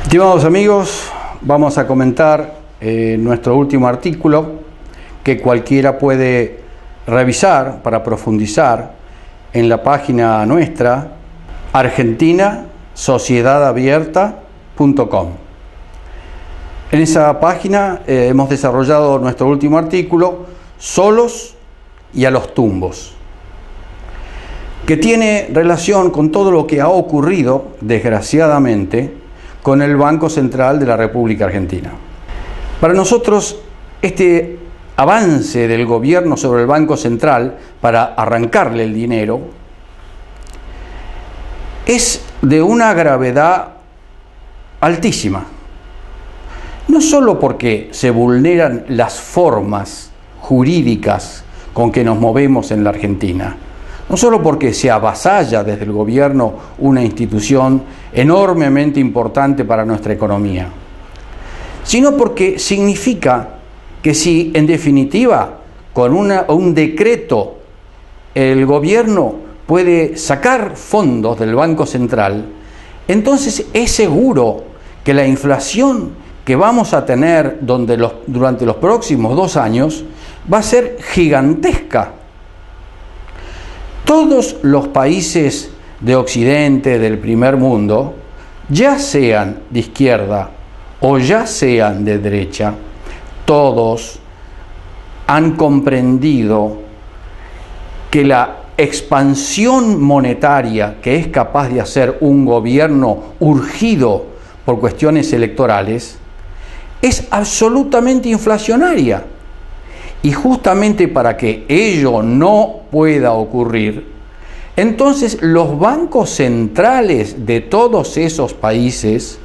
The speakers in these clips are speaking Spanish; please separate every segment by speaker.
Speaker 1: Estimados amigos, vamos a comentar nuestro último artículo que cualquiera puede revisar para profundizar en la página nuestra argentinasociedadabierta.com. En esa página hemos desarrollado nuestro último artículo, Solos y a los tumbos, que tiene relación con todo lo que ha ocurrido, desgraciadamente, con el Banco Central de la República Argentina. Para nosotros, este avance del gobierno sobre el Banco Central para arrancarle el dinero es de una gravedad altísima. No solo porque se vulneran las formas jurídicas con que nos movemos en la Argentina, no solo porque se avasalla desde el gobierno una institución enormemente importante para nuestra economía, sino porque significa que si en definitiva con un decreto el gobierno puede sacar fondos del Banco Central, entonces es seguro que la inflación que vamos a tener durante los próximos 2 años va a ser gigantesca. Todos los países de Occidente, del primer mundo, ya sean de izquierda o ya sean de derecha, todos han comprendido que la expansión monetaria que es capaz de hacer un gobierno urgido por cuestiones electorales es absolutamente inflacionaria. Y justamente para que ello no pueda ocurrir, entonces los bancos centrales de todos esos países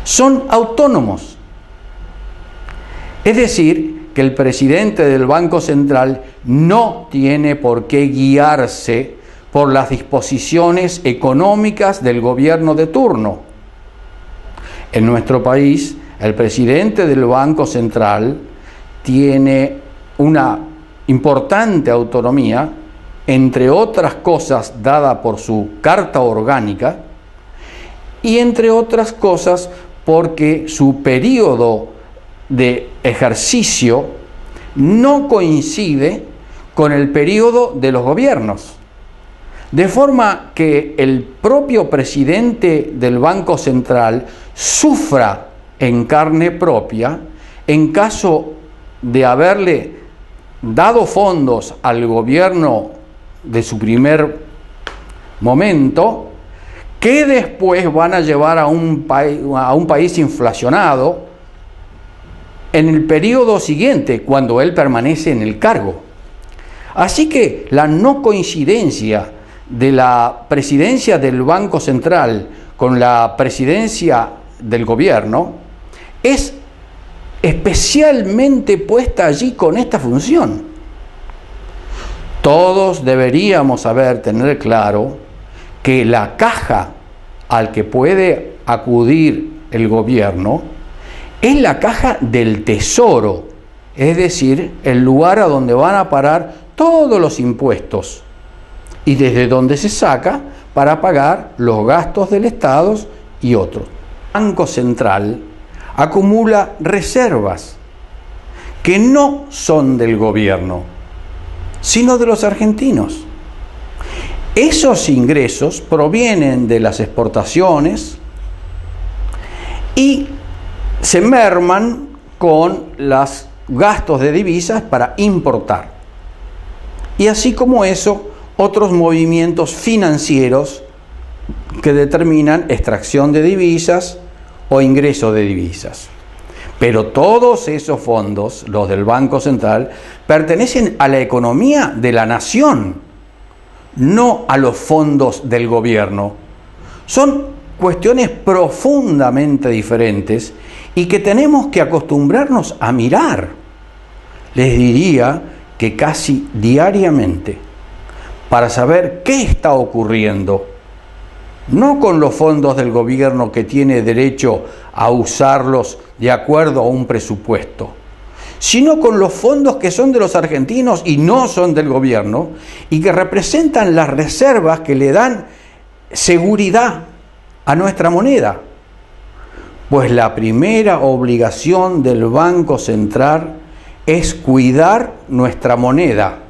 Speaker 1: son autónomos. Es decir, que el presidente del Banco Central no tiene por qué guiarse por las disposiciones económicas del gobierno de turno. En nuestro país, el presidente del Banco Central tiene una importante autonomía, entre otras cosas dada por su carta orgánica y entre otras cosas porque su periodo de ejercicio no coincide con el periodo de los gobiernos. De forma que el propio presidente del Banco Central sufra en carne propia en caso de haberle dado fondos al gobierno de su primer momento, que después van a llevar a un país inflacionado en el periodo siguiente, cuando él permanece en el cargo. Así que la no coincidencia de la presidencia del Banco Central con la presidencia del gobierno es especialmente puesta allí con esta función. Todos deberíamos tener claro que la caja al que puede acudir el gobierno es la caja del tesoro, es decir, el lugar a donde van a parar todos los impuestos y desde donde se saca para pagar los gastos del Estado y otros. El Banco Central acumula reservas que no son del gobierno, sino de los argentinos. Esos ingresos provienen de las exportaciones y se merman con los gastos de divisas para importar. Y así como eso, otros movimientos financieros que determinan extracción de divisas o ingreso de divisas. Pero todos esos fondos, los del Banco Central, pertenecen a la economía de la nación, no a los fondos del gobierno. Son cuestiones profundamente diferentes y que tenemos que acostumbrarnos a mirar. Les diría que casi diariamente, para saber qué está ocurriendo, no con los fondos del gobierno que tiene derecho a usarlos de acuerdo a un presupuesto, sino con los fondos que son de los argentinos y no son del gobierno y que representan las reservas que le dan seguridad a nuestra moneda. Pues la primera obligación del Banco Central es cuidar nuestra moneda,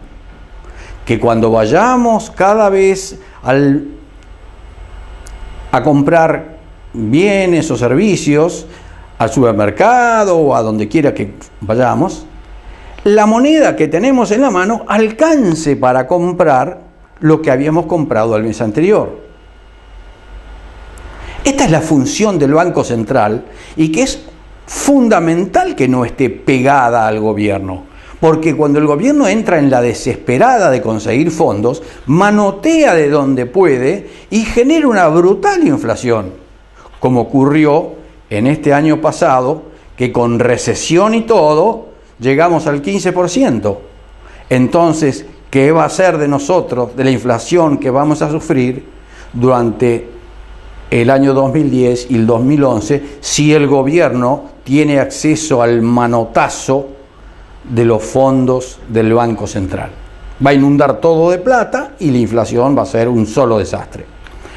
Speaker 1: que cuando vayamos cada vez a comprar bienes o servicios al supermercado o a donde quiera que vayamos, la moneda que tenemos en la mano alcance para comprar lo que habíamos comprado el mes anterior. Esta es la función del Banco Central y que es fundamental que no esté pegada al gobierno, porque cuando el gobierno entra en la desesperada de conseguir fondos, manotea de donde puede y genera una brutal inflación, como ocurrió en este año pasado, que con recesión y todo llegamos al 15%. Entonces, ¿qué va a ser de nosotros, de la inflación que vamos a sufrir durante el año 2010 y el 2011, si el gobierno tiene acceso al manotazo de los fondos del Banco Central? Va a inundar todo de plata y la inflación va a ser un solo desastre,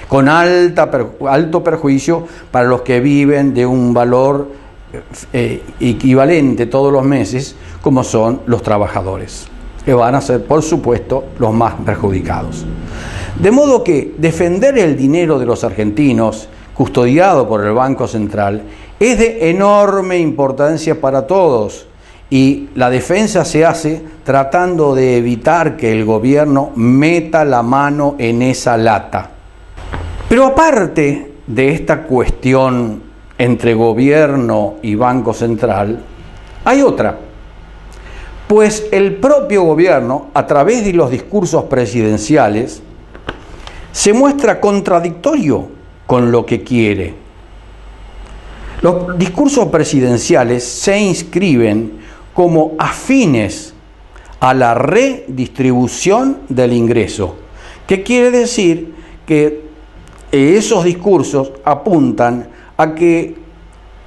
Speaker 1: con alto perjuicio para los que viven de un valor equivalente todos los meses, como son los trabajadores, que van a ser, por supuesto, los más perjudicados. De modo que defender el dinero de los argentinos, custodiado por el Banco Central, es de enorme importancia para todos, y la defensa se hace tratando de evitar que el gobierno meta la mano en esa lata. Pero aparte de esta cuestión entre gobierno y Banco Central, hay otra. Pues el propio gobierno, a través de los discursos presidenciales, se muestra contradictorio con lo que quiere. Los discursos presidenciales se inscriben como afines a la redistribución del ingreso, que quiere decir que esos discursos apuntan a que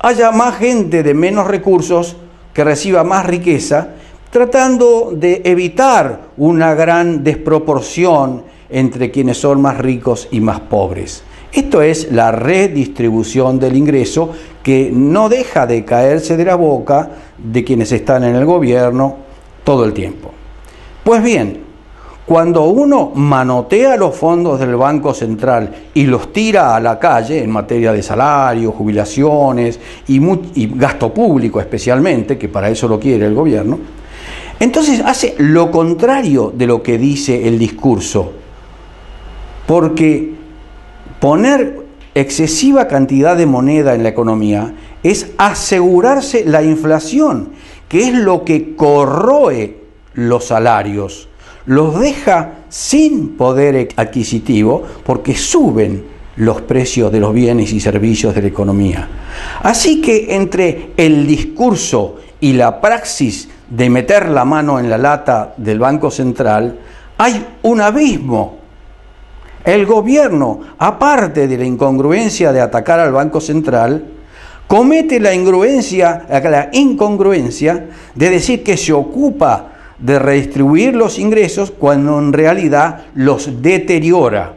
Speaker 1: haya más gente de menos recursos que reciba más riqueza, tratando de evitar una gran desproporción entre quienes son más ricos y más pobres. Esto es la redistribución del ingreso, que no deja de caerse de la boca de quienes están en el gobierno todo el tiempo. Pues bien, cuando uno manotea los fondos del Banco Central y los tira a la calle en materia de salarios, jubilaciones y gasto público especialmente, que para eso lo quiere el gobierno, entonces hace lo contrario de lo que dice el discurso, porque poner excesiva cantidad de moneda en la economía es asegurarse la inflación, que es lo que corroe los salarios, los deja sin poder adquisitivo porque suben los precios de los bienes y servicios de la economía. Así que entre el discurso y la praxis de meter la mano en la lata del Banco Central hay un abismo. El gobierno, aparte de la incongruencia de atacar al Banco Central, comete la incongruencia de decir que se ocupa de redistribuir los ingresos cuando en realidad los deteriora.